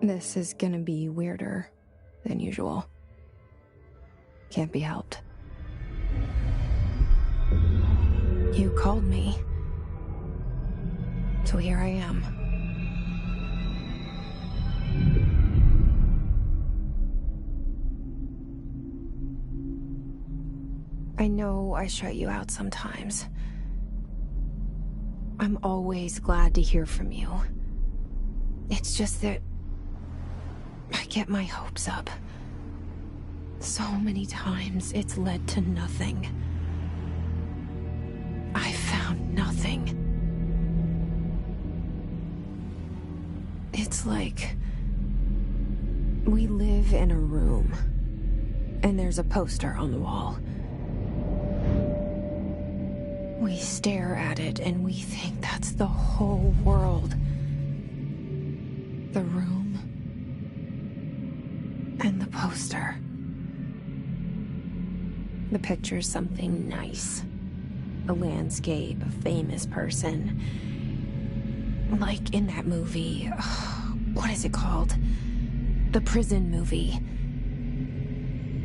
This is gonna be weirder than usual. Can't be helped. You called me. So here I am. I know I shut you out sometimes. I'm always glad to hear from you. It's just that I get my hopes up. So many times it's led to nothing. I found nothing. It's like we live in a room, and there's a poster on the wall. We stare at it and we think that's the whole world. The room and the poster. The picture's something nice. A landscape, a famous person. Like in that movie, what is it called? The prison movie.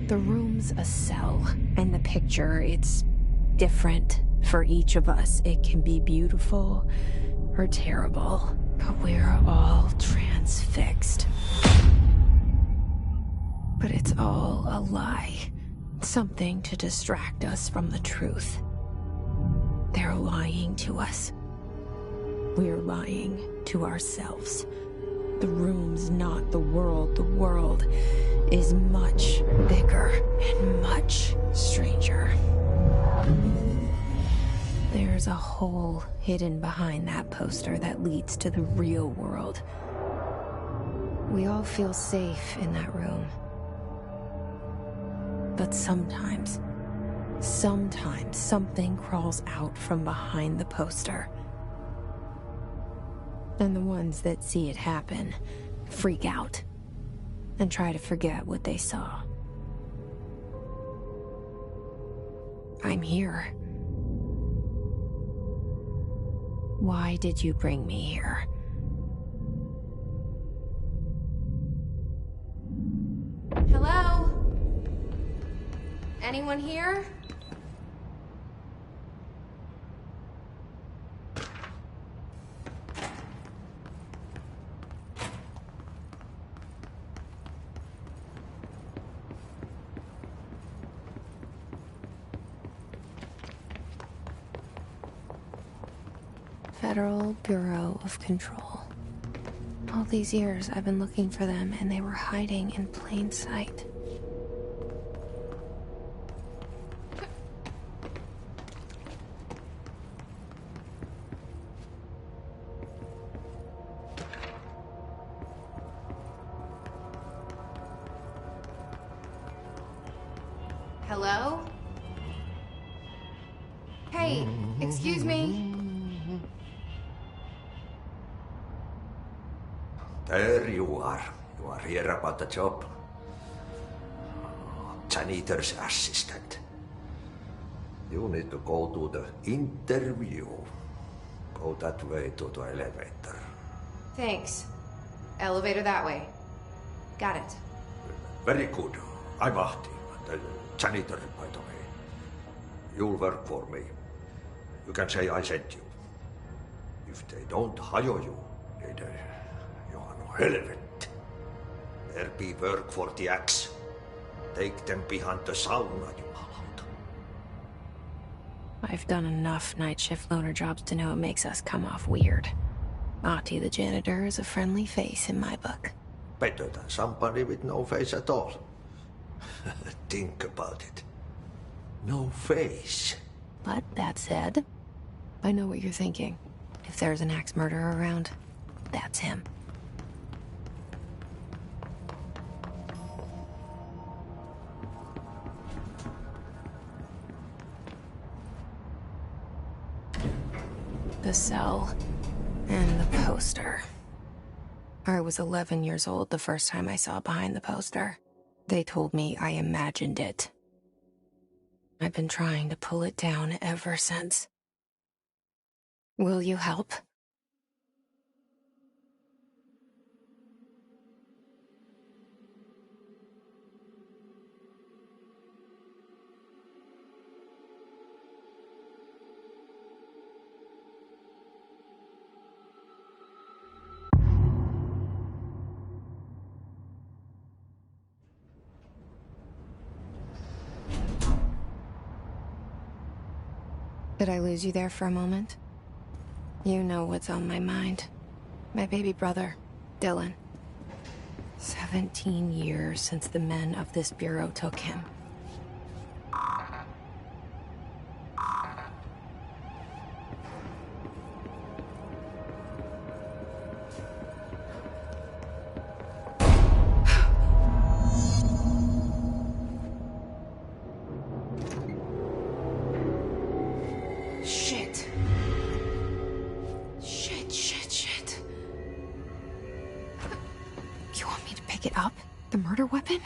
The room's a cell, and the picture, it's different for each of us. It can be beautiful or terrible, but we're all transfixed. But it's all a lie. Something to distract us from the truth. They're lying to us. We're lying to ourselves. The room's not the world. The world is much bigger and much stranger. There's a hole hidden behind that poster that leads to the real world. We all feel safe in that room. But sometimes something crawls out from behind the poster. And the ones that see it happen freak out and try to forget what they saw. I'm here. Why did you bring me here? Hello? Anyone here? Federal Bureau of Control. All these years I've been looking for them, and they were hiding in plain sight. Hello? Hey, excuse me. There you are. You are here about the job. Janitor's assistant. You need to go to the interview. Go that way to the elevator. Thanks. Elevator that way. Got it. Very good. I'm Ahti, the janitor, by the way. You'll work for me. You can say I sent you. If they don't hire you, you are no helvet. There be work for the axe. Take them behind the sauna, jumalauta. I've done enough night shift loner jobs to know it makes us come off weird. Ahti the janitor is a friendly face in my book. Better than somebody with no face at all. Think about it. No face. But that said, I know what you're thinking. If there's an axe murderer around, that's him. The cell and the poster. I was 11 years old the first time I saw behind the poster. They told me I imagined it. I've been trying to pull it down ever since. Will you help? Did I lose you there for a moment? You know what's on my mind. My baby brother, Dylan. 17 years since the men of this bureau took him. Pick it up? The murder weapon?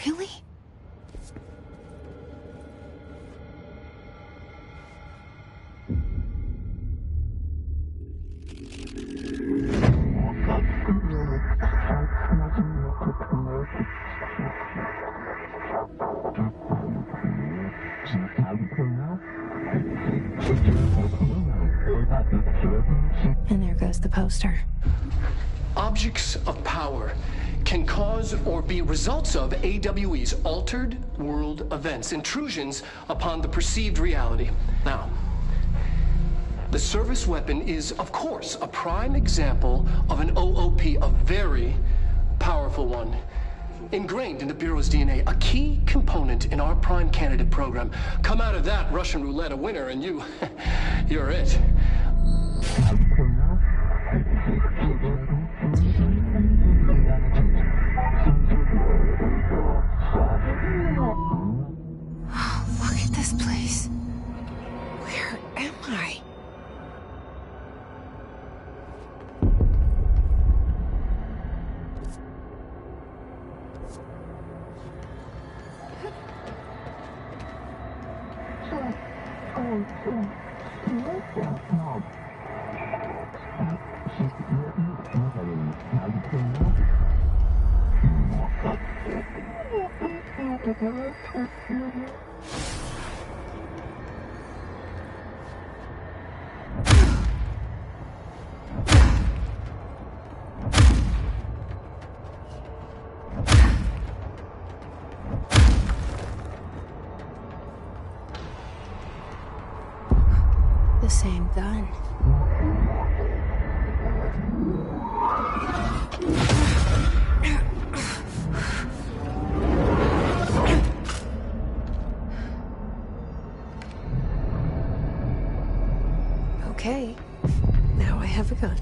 Really? And there goes the poster. Objects of power can cause or be results of AWE's altered world events, intrusions upon the perceived reality. Now, the service weapon is, of course, a prime example of an OOP, a very powerful one. Ingrained in the Bureau's DNA, a key component in our prime candidate program. Come out of that Russian roulette a winner and you're it. Look at this place. Where am I? The same gun. Okay, now I have a gun.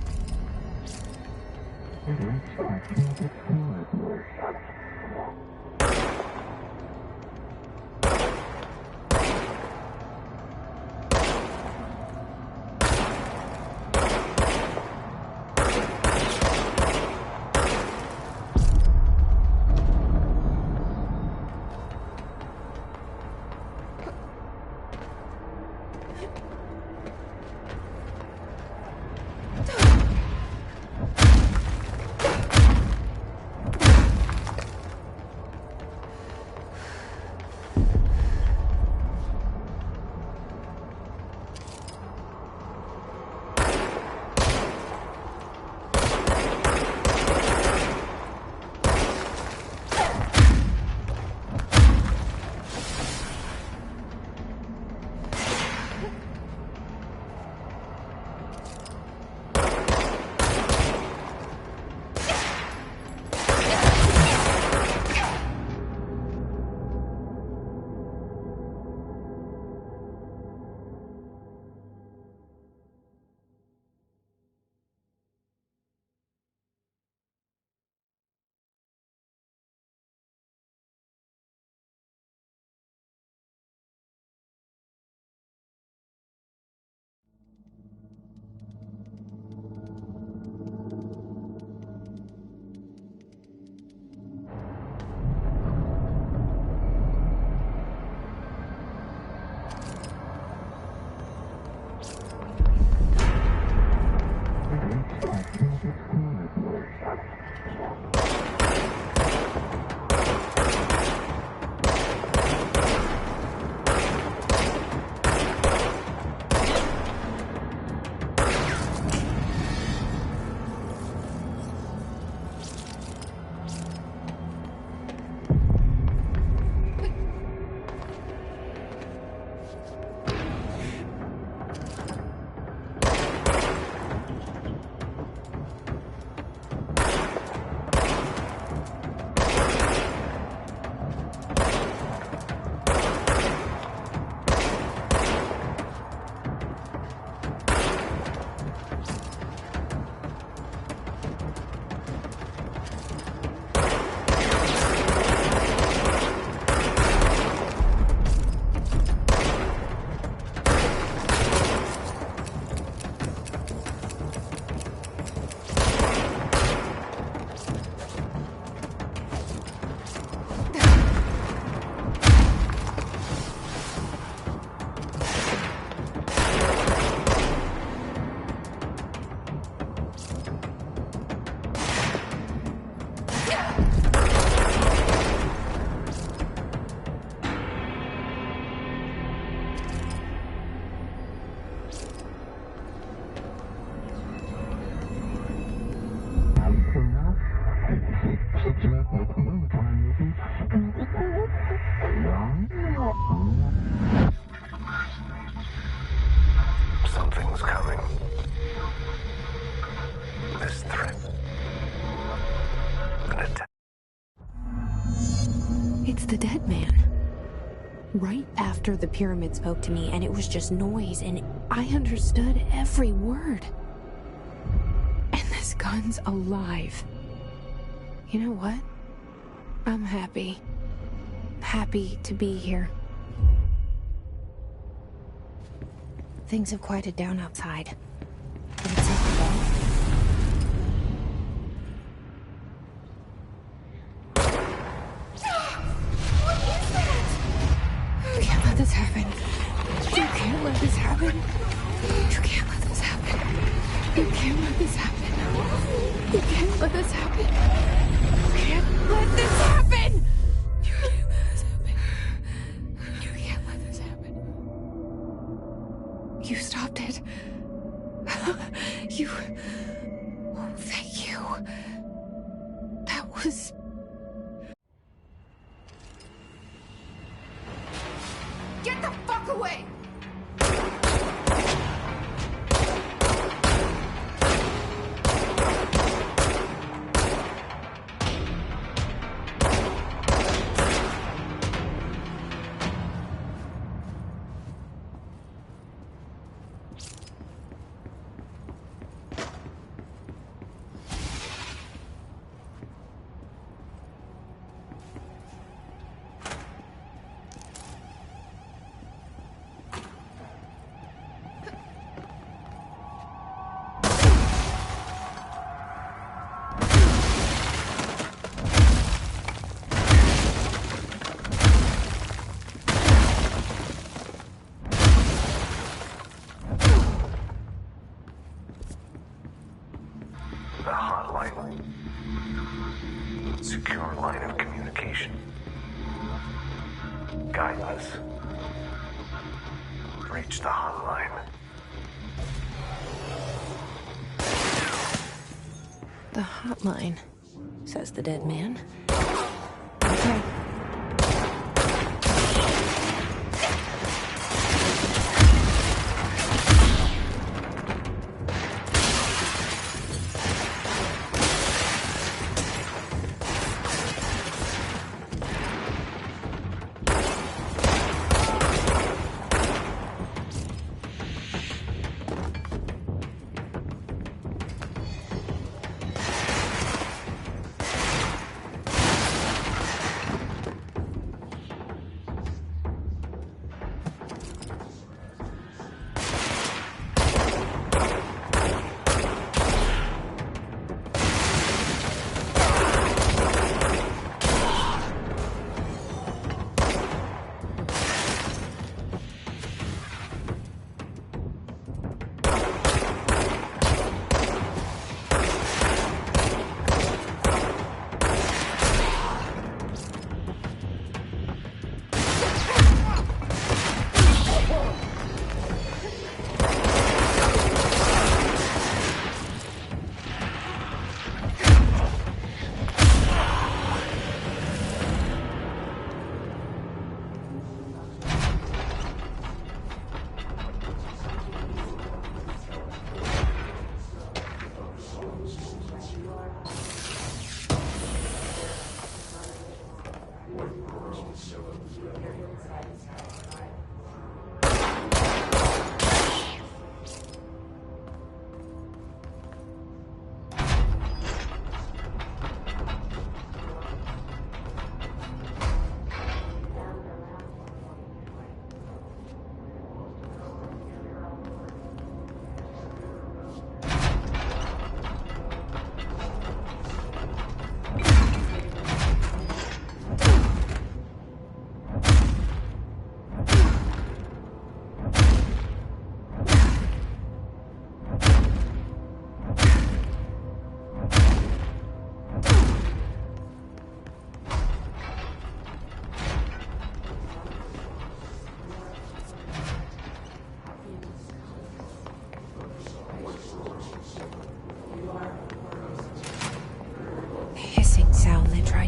It's the dead man. Right after the pyramid spoke to me, and it was just noise, and I understood every word. And this gun's alive. You know what? I'm happy. Happy to be here. Things have quieted down outside. Did it say hello? What is that? You can't let this happen. You can't let this happen. You can't let this happen. You can't let this happen. You can't let this happen. You can't let this happen. You can't let this happen. You can't let this happen. You stopped it. You... Oh, thank you. That was... Get the fuck away! The hotline. Secure line of communication. Guide us. Reach the hotline. The hotline, says the dead man. Okay.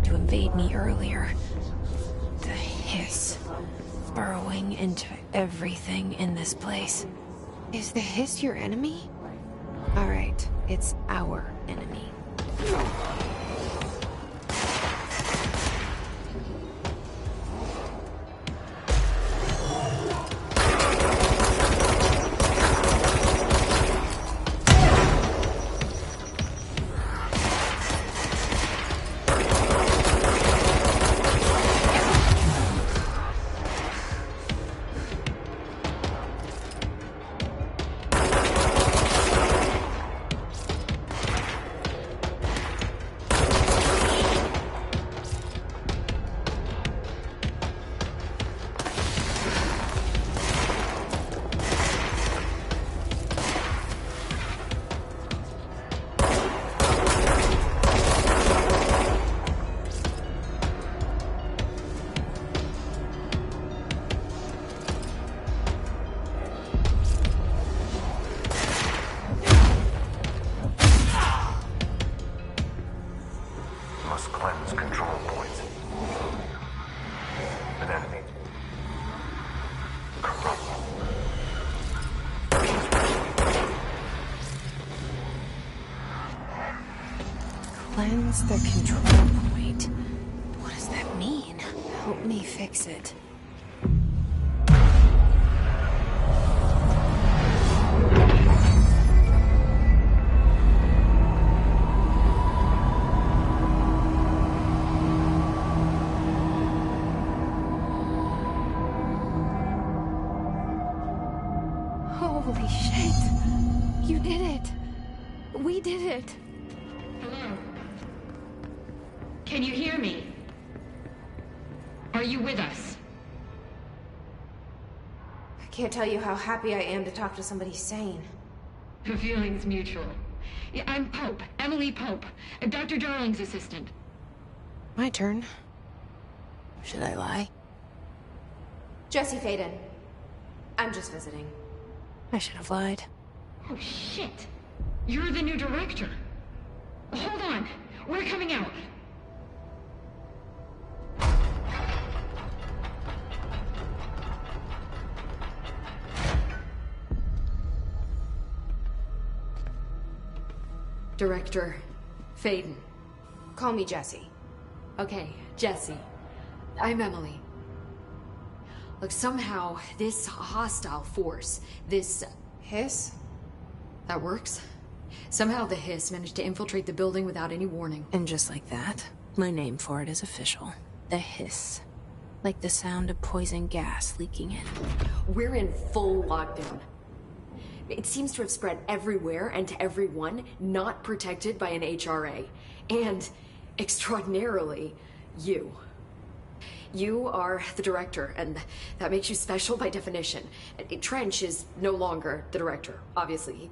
Invade me earlier. The hiss burrowing into everything in this place. Is the hiss your enemy? All right, it's our enemy. must cleanse control points. An enemy. Corrupt. Cleanse the control point. What does that mean? Help me fix it. Holy shit! You did it! We did it! Hello? Can you hear me? Are you with us? I can't tell you how happy I am to talk to somebody sane. The feeling's mutual. Yeah, I'm Pope, Emily Pope, Dr. Darling's assistant. My turn. Should I lie? Jesse Faden. I'm just visiting. I should have lied. Oh, shit. You're the new director. Hold on. We're coming out. Director Faden. Call me Jesse. Okay, Jesse. I'm Emily. Look, somehow this hostile force, this... Hiss? That works? Somehow the hiss managed to infiltrate the building without any warning. And just like that, my name for it is official. The hiss. Like the sound of poison gas leaking in. We're in full lockdown. It seems to have spread everywhere and to everyone not protected by an HRA. And, extraordinarily, you. You are the director, and that makes you special by definition. Trench is no longer the director, obviously.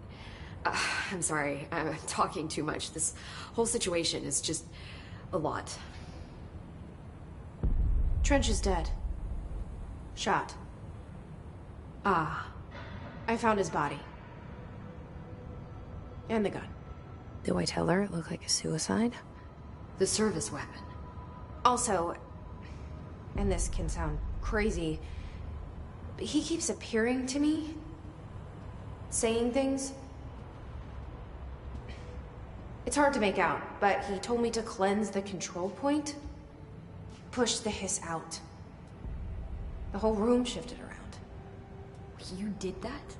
I'm sorry, I'm talking too much. This whole situation is just a lot. Trench is dead. Shot. Ah. I found his body. And the gun. Do I tell her it looked like a suicide? The service weapon. Also, and this can sound crazy, but he keeps appearing to me, saying things. It's hard to make out, but he told me to cleanse the control point, push the hiss out. The whole room shifted around. You did that?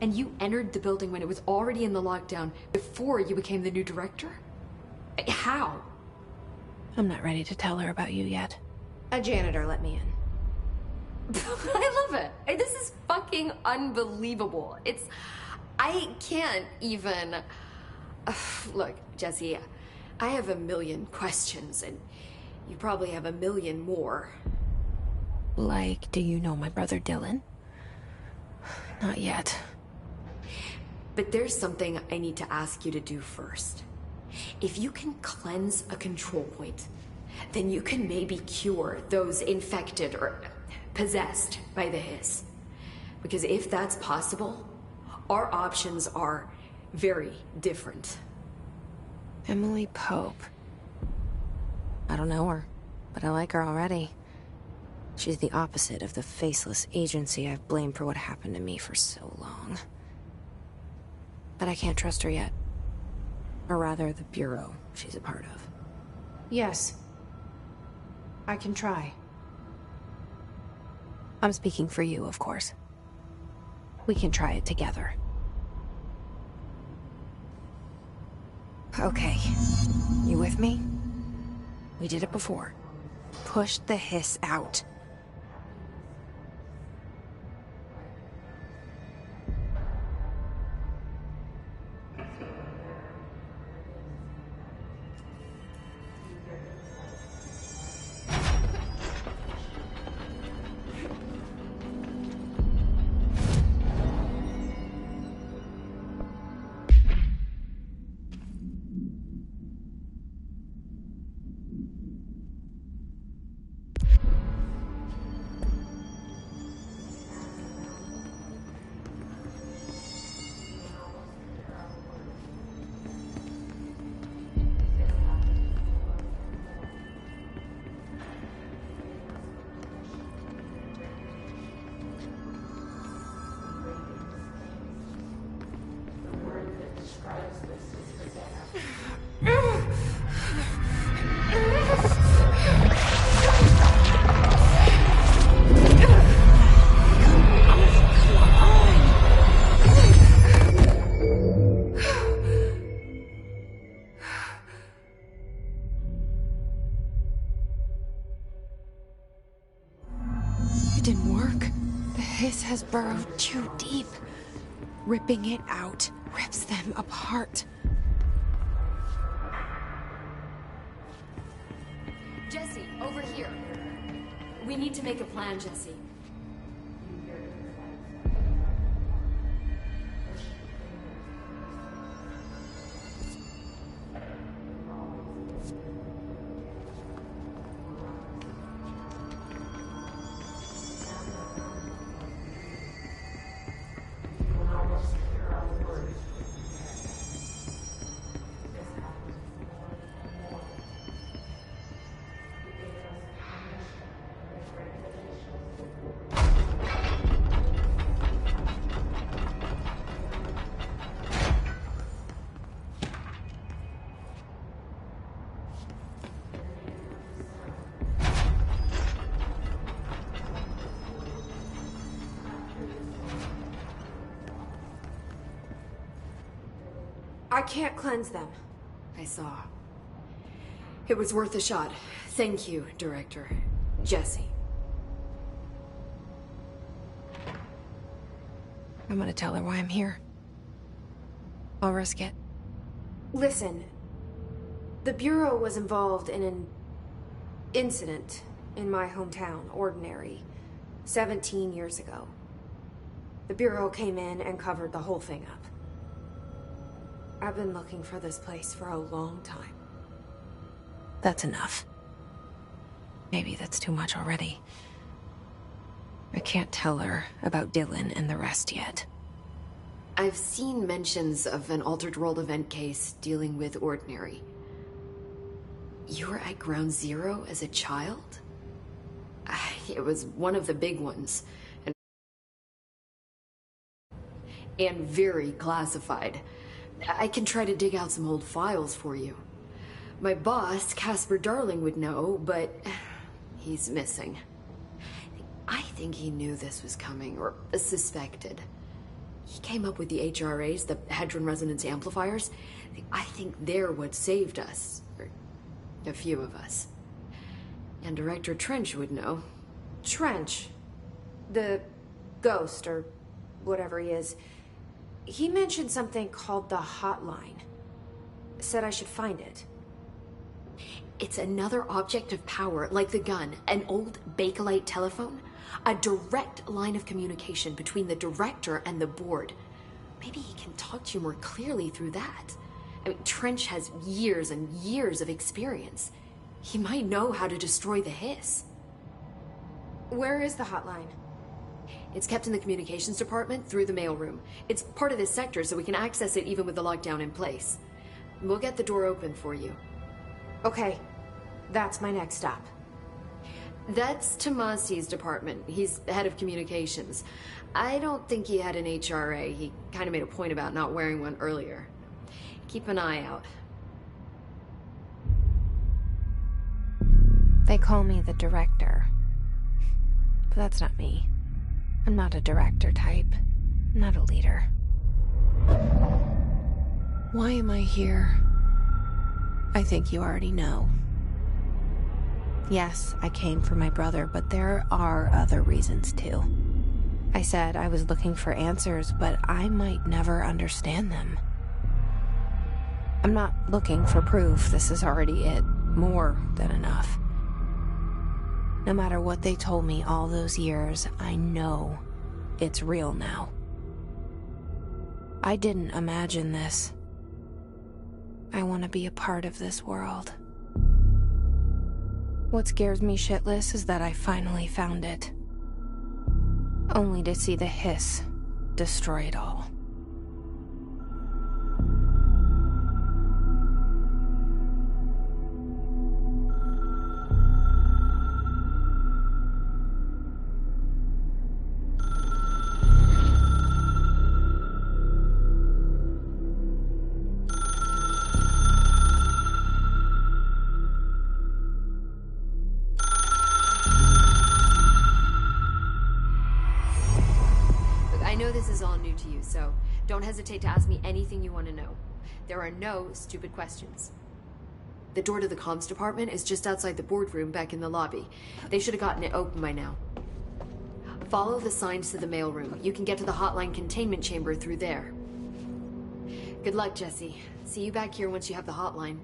And you entered the building when it was already in the lockdown before you became the new director? How? I'm not ready to tell her about you yet. A janitor let me in. I love it. This is fucking unbelievable. I can't even... Look, Jesse, I have a million questions, and you probably have a million more. Like, do you know my brother Dylan? Not yet. But there's something I need to ask you to do first. If you can cleanse a control point, then you can maybe cure those infected or possessed by the hiss. Because if that's possible, our options are very different. Emily Pope. I don't know her, but I like her already. She's the opposite of the faceless agency I've blamed for what happened to me for so long. But I can't trust her yet. Or rather, the Bureau she's a part of. Yes. I can try. I'm speaking for you, of course. We can try it together. Okay. You with me? We did it before. Push the hiss out. didn't work. The hiss has burrowed too deep. Ripping it out rips them apart. Jesse, over here. We need to make a plan, Jesse. I can't cleanse them. I saw. It was worth a shot. Thank you, Director. Jesse. I'm gonna tell her why I'm here. I'll risk it. Listen, the Bureau was involved in an incident in my hometown, Ordinary, 17 years ago. The Bureau came in and covered the whole thing up. I've been looking for this place for a long time. That's enough. Maybe that's too much already. I can't tell her about Dylan and the rest yet. I've seen mentions of an Altered World event case dealing with Ordinary. You were at Ground Zero as a child? It was one of the big ones. And very classified. I can try to dig out some old files for you. My boss, Casper Darling, would know, but he's missing. I think he knew this was coming, or suspected. He came up with the HRAs, the Hadron Resonance Amplifiers. I think they're what saved us. Or a few of us. And Director Trench would know. Trench? The ghost, or whatever he is. He mentioned something called the Hotline. Said I should find it. It's another object of power, like the gun, an old Bakelite telephone. A direct line of communication between the director and the board. Maybe he can talk to you more clearly through that. I mean, Trench has years and years of experience. He might know how to destroy the hiss. Where is the hotline? It's kept in the communications department through the mailroom. It's part of this sector, so we can access it even with the lockdown in place. We'll get the door open for you. Okay, that's my next stop. That's Tomasi's department. He's head of communications. I don't think he had an HRA. He kind of made a point about not wearing one earlier. Keep an eye out. They call me the director. But that's not me. I'm not a director type. I'm not a leader. Why am I here? I think you already know. Yes, I came for my brother, but there are other reasons too. I said I was looking for answers, but I might never understand them. I'm not looking for proof. This is already it. More than enough. No matter what they told me all those years, I know it's real now. I didn't imagine this. I want to be a part of this world. What scares me shitless is that I finally found it. Only to see the hiss destroy it all. So don't hesitate to ask me anything you want to know. There are no stupid questions. The door to the comms department is just outside the boardroom back in the lobby. They should have gotten it open by now. Follow the signs to the mailroom. You can get to the hotline containment chamber through there. Good luck, Jesse. See you back here once you have the hotline.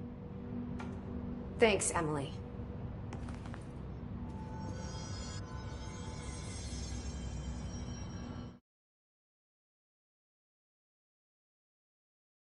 Thanks, Emily.